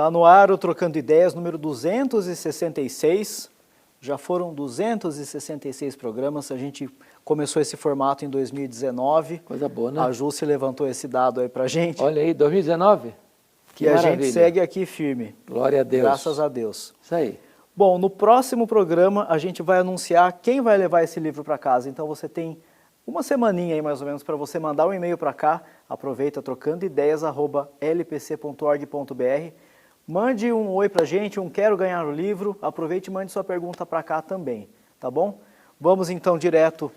Tá no ar o Trocando Ideias número 266. Já foram 266 programas. A gente começou esse formato em 2019. Coisa boa, né? A Ju se levantou esse dado aí pra gente. Olha aí, 2019? Que a gente segue aqui firme. Glória a Deus. Graças a Deus. Isso aí. Bom, no próximo programa a gente vai anunciar quem vai levar esse livro para casa. Então você tem uma semaninha aí mais ou menos para você mandar um e-mail para cá. Aproveita, trocandoideias@lpc.org.br. Mande um oi pra gente, um quero ganhar o livro. Aproveite e mande sua pergunta para cá também, tá bom? Vamos então direto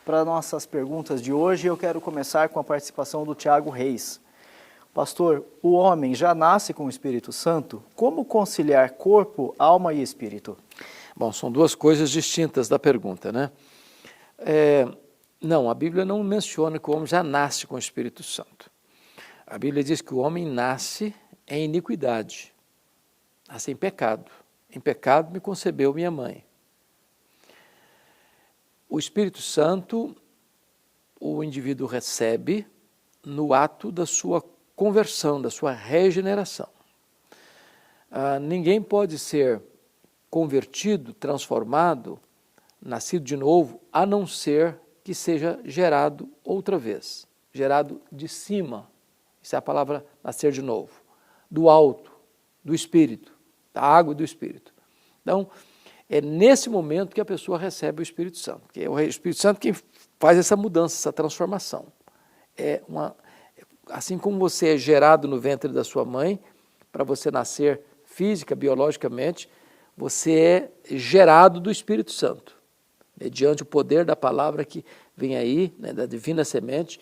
para nossas perguntas de hoje. Eu quero começar com a participação do Tiago Reis. Pastor, o homem já nasce com o Espírito Santo? Como conciliar corpo, alma e espírito? Bom, são duas coisas distintas da pergunta, né? Não, a Bíblia não menciona que o homem já nasce com o Espírito Santo. A Bíblia diz que o homem nasce em iniquidade, nasce em pecado. Em pecado me concebeu minha mãe. O Espírito Santo, o indivíduo recebe no ato da sua conversão, da sua regeneração. Ninguém pode ser convertido, transformado, nascido de novo, a não ser que seja gerado outra vez, gerado de cima. Isso é a palavra nascer de novo, do alto, do Espírito, da água e do Espírito. Então, é nesse momento que a pessoa recebe o Espírito Santo, porque é o Espírito Santo quem faz essa mudança, essa transformação. Assim como você é gerado no ventre da sua mãe, para você nascer física, biologicamente, você é gerado do Espírito Santo, mediante o poder da palavra que vem aí, né, da divina semente,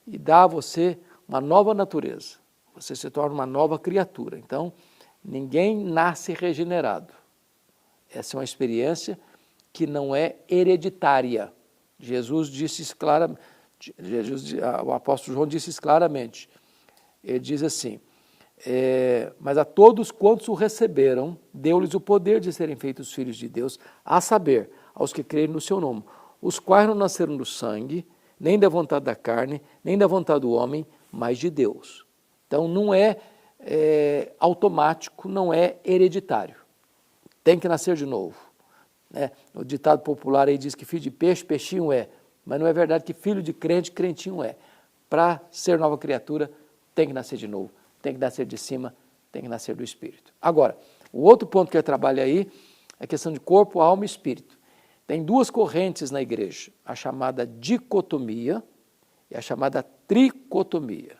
e dá a você uma nova natureza. Você se torna uma nova criatura. Então, ninguém nasce regenerado. Essa é uma experiência que não é hereditária. Jesus disse isso claramente. O apóstolo João disse isso claramente. Ele diz assim, mas a todos quantos o receberam, deu-lhes o poder de serem feitos filhos de Deus, a saber, aos que creem no seu nome, os quais não nasceram do sangue, nem da vontade da carne, nem da vontade do homem, mas de Deus. Então não é automático, não é hereditário. Tem que nascer de novo. Né? O ditado popular aí diz que filho de peixe, peixinho é. Mas não é verdade que filho de crente, crentinho é. Para ser nova criatura, tem que nascer de novo, tem que nascer de cima, tem que nascer do Espírito. Agora, o outro ponto que eu trabalho aí é a questão de corpo, alma e espírito. Tem duas correntes na igreja, a chamada dicotomia e a chamada tricotomia.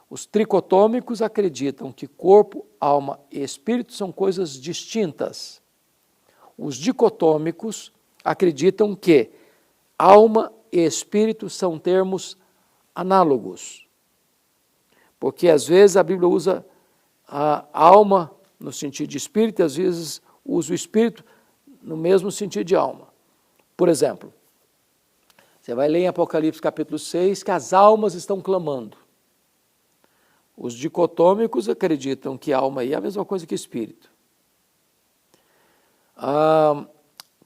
Os tricotômicos acreditam que corpo, alma e espírito são coisas distintas. Os dicotômicos acreditam que alma e espírito são termos análogos, porque às vezes a Bíblia usa a alma no sentido de espírito e às vezes usa o espírito no mesmo sentido de alma. Por exemplo, você vai ler em Apocalipse capítulo 6 que as almas estão clamando. Os dicotômicos acreditam que alma é a mesma coisa que espírito.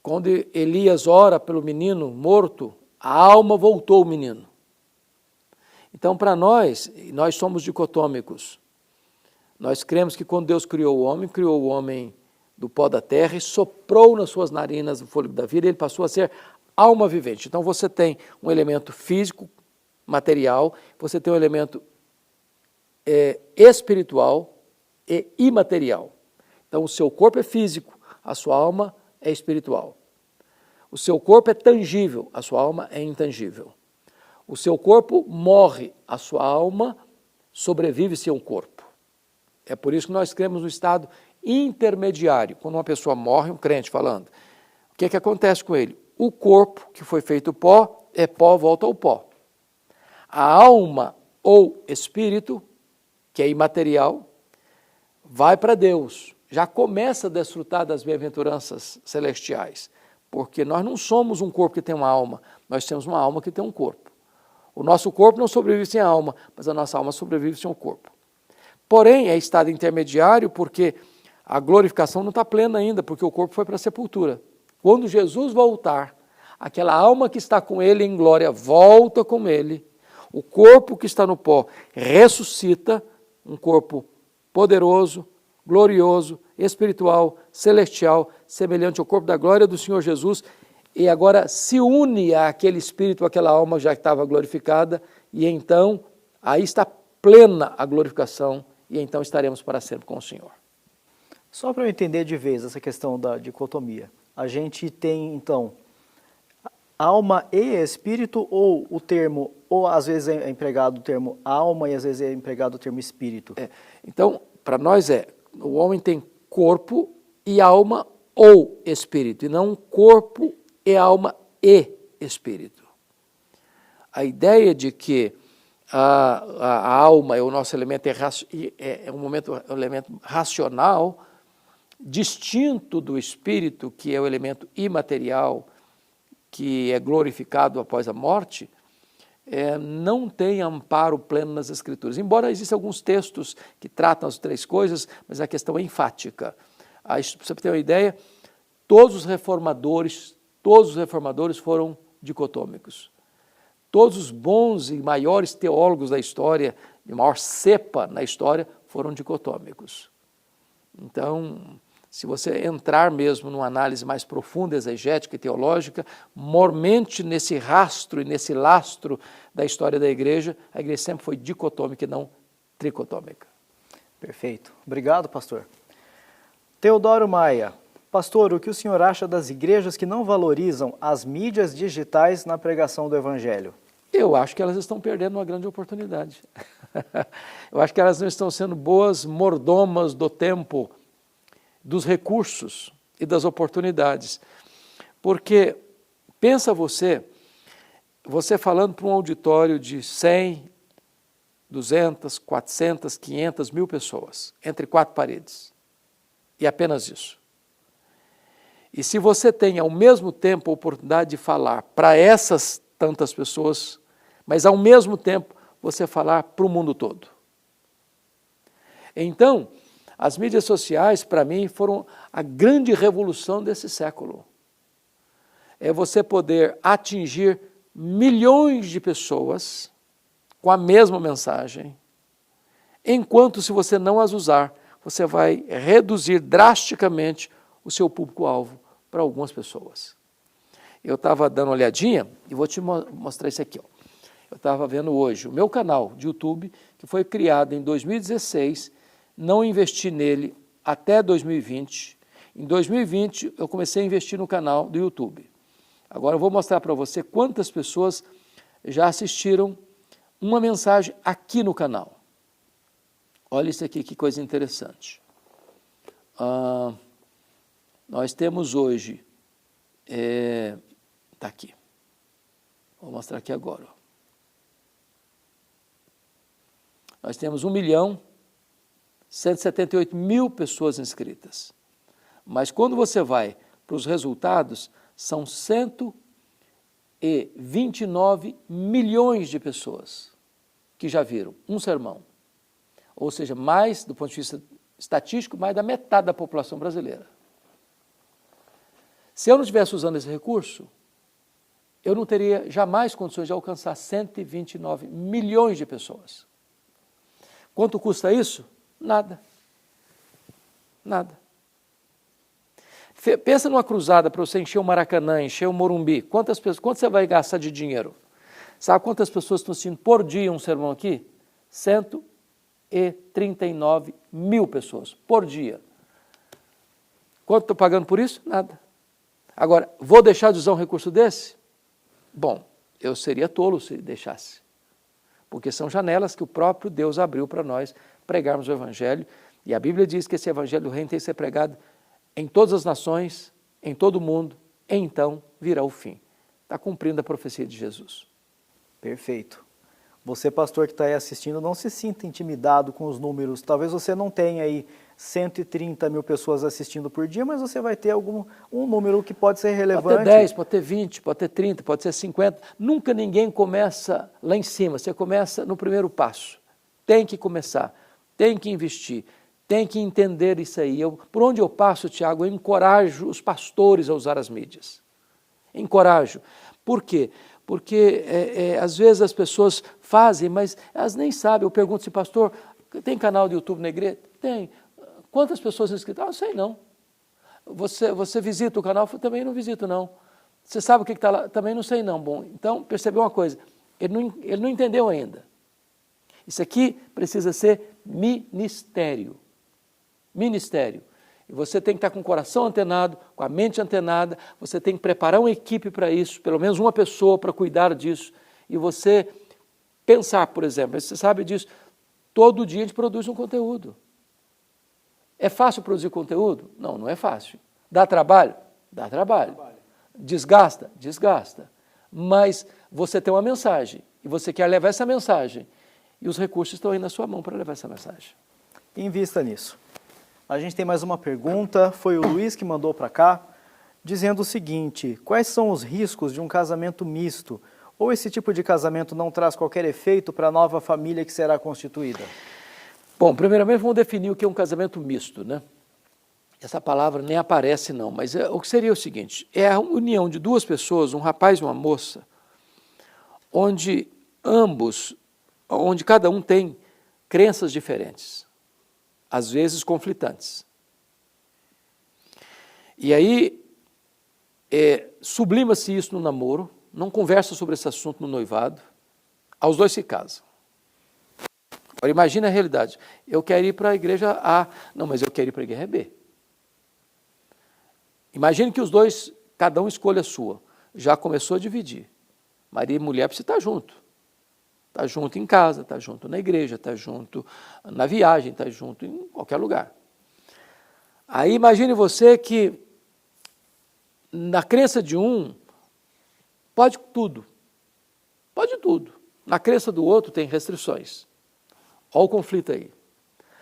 Quando Elias ora pelo menino morto, a alma voltou ao menino. Então, para nós somos dicotômicos. Nós cremos que quando Deus criou o homem do pó da terra e soprou nas suas narinas o fôlego da vida, ele passou a ser alma vivente. Então, você tem um elemento físico, material, você tem um elemento espiritual e imaterial. Então, o seu corpo é físico, a sua alma é espiritual. O seu corpo é tangível, a sua alma é intangível. O seu corpo morre, a sua alma sobrevive sem um corpo. É por isso que nós cremos no estado intermediário. Quando uma pessoa morre, um crente falando, o que acontece com ele? O corpo, que foi feito pó, é pó, volta ao pó. A alma ou espírito, que é imaterial, vai para Deus. Já começa a desfrutar das bem-aventuranças celestiais, porque nós não somos um corpo que tem uma alma, nós temos uma alma que tem um corpo. O nosso corpo não sobrevive sem a alma, mas a nossa alma sobrevive sem o corpo. Porém, é estado intermediário porque a glorificação não está plena ainda, porque o corpo foi para a sepultura. Quando Jesus voltar, aquela alma que está com ele em glória volta com ele, o corpo que está no pó ressuscita, um corpo poderoso, glorioso, espiritual, celestial, semelhante ao corpo da glória do Senhor Jesus, e agora se une àquele espírito, àquela alma já que estava glorificada, e então aí está plena a glorificação, e então estaremos para sempre com o Senhor. Só para eu entender de vez essa questão da dicotomia, a gente tem então alma e espírito, ou o termo, ou às vezes é empregado o termo alma e às vezes é empregado o termo espírito? Então, para nós o homem tem corpo e alma ou espírito, e não corpo e alma e espírito. A ideia de que a alma é o nosso elemento, é um elemento racional, distinto do espírito, que é o elemento imaterial, que é glorificado após a morte, não tem amparo pleno nas Escrituras. Embora existam alguns textos que tratam as três coisas, mas a questão é enfática. Para você ter uma ideia, todos os reformadores foram dicotômicos. Todos os bons e maiores teólogos da história, de maior cepa na história, foram dicotômicos. Então, se você entrar mesmo numa análise mais profunda, exegética e teológica, mormente nesse rastro e nesse lastro da história da igreja, a igreja sempre foi dicotômica e não tricotômica. Perfeito. Obrigado, pastor. Teodoro Maia. Pastor, o que o senhor acha das igrejas que não valorizam as mídias digitais na pregação do evangelho? Eu acho que elas estão perdendo uma grande oportunidade. Eu acho que elas não estão sendo boas mordomas do tempo, dos recursos e das oportunidades. Porque, pensa você falando para um auditório de 100, 200, 400, 500 mil pessoas, entre quatro paredes, e apenas isso. E se você tem ao mesmo tempo a oportunidade de falar para essas tantas pessoas, mas ao mesmo tempo você falar para o mundo todo. Então, as mídias sociais, para mim, foram a grande revolução desse século. É você poder atingir milhões de pessoas com a mesma mensagem, enquanto, se você não as usar, você vai reduzir drasticamente o seu público-alvo para algumas pessoas. Eu estava dando uma olhadinha e vou te mostrar isso aqui. Eu estava vendo hoje o meu canal de YouTube, que foi criado em 2016, não investi nele até 2020. Em 2020, eu comecei a investir no canal do YouTube. Agora eu vou mostrar para você quantas pessoas já assistiram uma mensagem aqui no canal. Olha isso aqui, que coisa interessante. Nós temos hoje, está aqui, vou mostrar aqui agora. Nós temos 1.178.000 pessoas inscritas. Mas quando você vai para os resultados, são 129 milhões de pessoas que já viram um sermão. Ou seja, mais, do ponto de vista estatístico, mais da metade da população brasileira. Se eu não estivesse usando esse recurso, eu não teria jamais condições de alcançar 129 milhões de pessoas. Quanto custa isso? Nada. Nada. Pensa numa cruzada para você encher o Maracanã, encher o Morumbi. Quanto você vai gastar de dinheiro? Sabe quantas pessoas estão assistindo por dia um sermão aqui? 139 mil pessoas por dia. Quanto estou pagando por isso? Nada. Agora, vou deixar de usar um recurso desse? Bom, eu seria tolo se deixasse. Porque são janelas que o próprio Deus abriu para nós pregarmos o Evangelho. E a Bíblia diz que esse Evangelho do Reino tem que ser pregado em todas as nações, em todo o mundo, e então virá o fim. Está cumprindo a profecia de Jesus. Perfeito. Você, pastor, que está aí assistindo, não se sinta intimidado com os números. Talvez você não tenha aí 130 mil pessoas assistindo por dia, mas você vai ter um número que pode ser relevante. Pode ter 10, pode ter 20, pode ter 30, pode ser 50. Nunca ninguém começa lá em cima, você começa no primeiro passo. Tem que começar, tem que investir, tem que entender isso aí. Por onde eu passo, Tiago, eu encorajo os pastores a usar as mídias. Encorajo. Por quê? Porque às vezes as pessoas fazem, mas elas nem sabem. Eu pergunto se pastor, tem canal de YouTube na igreja? Tem. Quantas pessoas inscritas? Ah, não sei não. Você visita o canal? Eu também não visito não. Você sabe o que está lá? Também não sei não. Bom, então percebeu uma coisa, ele não entendeu ainda. Isso aqui precisa ser ministério. Ministério. E você tem que estar com o coração antenado, com a mente antenada, você tem que preparar uma equipe para isso, pelo menos uma pessoa para cuidar disso. E você pensar, por exemplo, você sabe disso, todo dia a gente produz um conteúdo. É fácil produzir conteúdo? Não, não é fácil. Dá trabalho? Dá trabalho. Desgasta? Desgasta. Mas você tem uma mensagem e você quer levar essa mensagem e os recursos estão aí na sua mão para levar essa mensagem. Invista nisso. A gente tem mais uma pergunta, foi o Luiz que mandou para cá, dizendo o seguinte: quais são os riscos de um casamento misto? Ou esse tipo de casamento não traz qualquer efeito para a nova família que será constituída? Bom, primeiramente vamos definir o que é um casamento misto, né? Essa palavra nem aparece não, mas o que seria o seguinte, é a união de duas pessoas, um rapaz e uma moça, onde cada um tem crenças diferentes, às vezes conflitantes. E aí, sublima-se isso no namoro, não conversa sobre esse assunto no noivado, aos dois se casam. Agora imagina a realidade, eu quero ir para a igreja A, não, mas eu quero ir para a igreja B. Imagine que os dois, cada um escolha a sua, já começou a dividir. Marido e mulher precisam estar junto. Está junto em casa, está junto na igreja, está junto na viagem, está junto em qualquer lugar. Aí imagine você que na crença de um, pode tudo. Pode tudo. Na crença do outro tem restrições. Olha o conflito aí.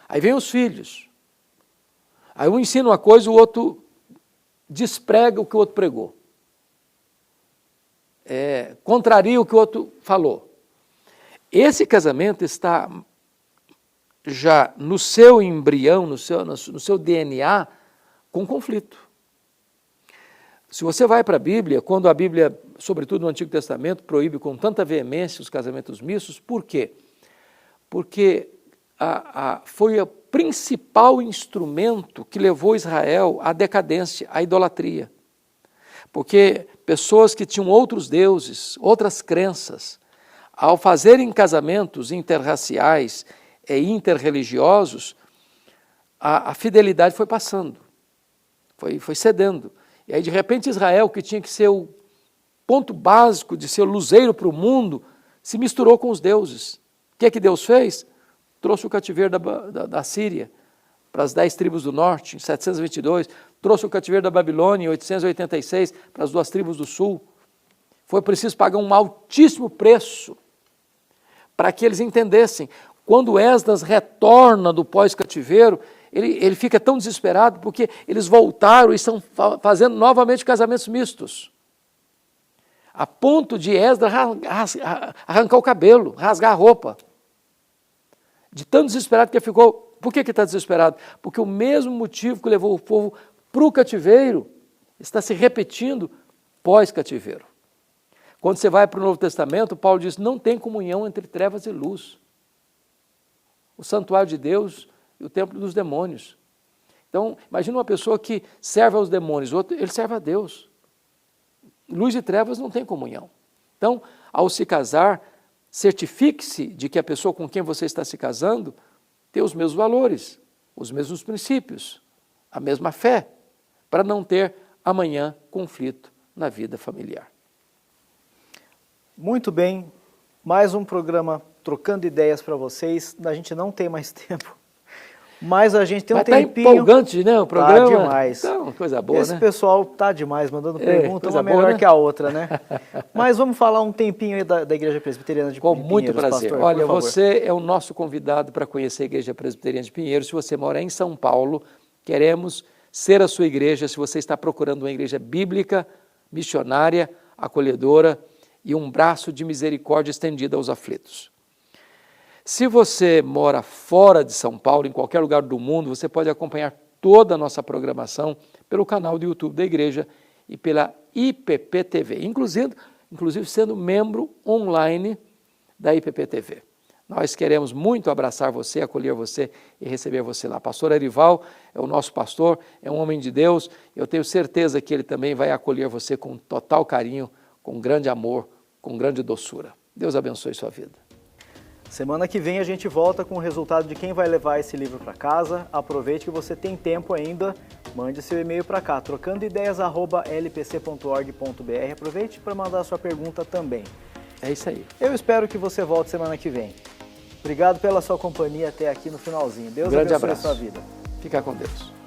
Aí vem os filhos. Aí um ensina uma coisa, o outro desprega o que o outro pregou. Contraria o que o outro falou. Esse casamento está já no seu embrião, no seu DNA, com conflito. Se você vai para a Bíblia, quando a Bíblia, sobretudo no Antigo Testamento, proíbe com tanta veemência os casamentos mistos, por quê? Porque foi o principal instrumento que levou Israel à decadência, à idolatria. Porque pessoas que tinham outros deuses, outras crenças, ao fazerem casamentos interraciais e interreligiosos, a fidelidade foi passando, foi cedendo. E aí, de repente, Israel, que tinha que ser o ponto básico de ser o luzeiro para o mundo, se misturou com os deuses. O que é que Deus fez? Trouxe o cativeiro da Síria para as 10 tribos do norte, em 722. Trouxe o cativeiro da Babilônia, em 886, para as 2 tribos do sul. Foi preciso pagar um altíssimo preço para que eles entendessem. Quando Esdras retorna do pós-cativeiro, ele fica tão desesperado porque eles voltaram e estão fazendo novamente casamentos mistos. A ponto de Esdras arrancar o cabelo, rasgar a roupa. De tão desesperado que ele ficou. Por que ele está desesperado? Porque o mesmo motivo que levou o povo para o cativeiro está se repetindo pós-cativeiro. Quando você vai para o Novo Testamento, Paulo diz, não tem comunhão entre trevas e luz. O santuário de Deus e o templo dos demônios. Então, imagina uma pessoa que serve aos demônios, outro, ele serve a Deus. Luz e trevas não tem comunhão. Então, ao se casar, certifique-se de que a pessoa com quem você está se casando tem os mesmos valores, os mesmos princípios, a mesma fé, para não ter amanhã conflito na vida familiar. Muito bem, mais um programa trocando ideias para vocês. A gente não tem mais tempo, mas a gente tem um tempinho. Tá empolgante, né, o programa? Tá demais. Então, coisa boa, Esse né? pessoal tá demais, mandando pergunta, coisa uma melhor boa, né? que a outra, né? Mas vamos falar um tempinho aí da Igreja Presbiteriana de Com Pinheiros, muito prazer. pastor, Olha, por favor. você é o nosso convidado para conhecer a Igreja Presbiteriana de Pinheiros. Se você mora em São Paulo, queremos ser a sua igreja. Se você está procurando uma igreja bíblica, missionária, acolhedora e um braço de misericórdia estendido aos aflitos. Se você mora fora de São Paulo, em qualquer lugar do mundo, você pode acompanhar toda a nossa programação pelo canal do YouTube da igreja e pela IPP-TV, inclusive sendo membro online da IPP-TV. Nós queremos muito abraçar você, acolher você e receber você lá. Pastor Arival é o nosso pastor, é um homem de Deus. Eu tenho certeza que ele também vai acolher você com total carinho, com grande amor, com grande doçura. Deus abençoe sua vida. Semana que vem a gente volta com o resultado de quem vai levar esse livro para casa. Aproveite que você tem tempo ainda, mande seu e-mail para cá, trocandoideias@lpc.org.br. Aproveite para mandar sua pergunta também. É isso aí. Eu espero que você volte semana que vem. Obrigado pela sua companhia até aqui no finalzinho. Deus Grande abençoe a abraço. sua vida. Fica com Deus.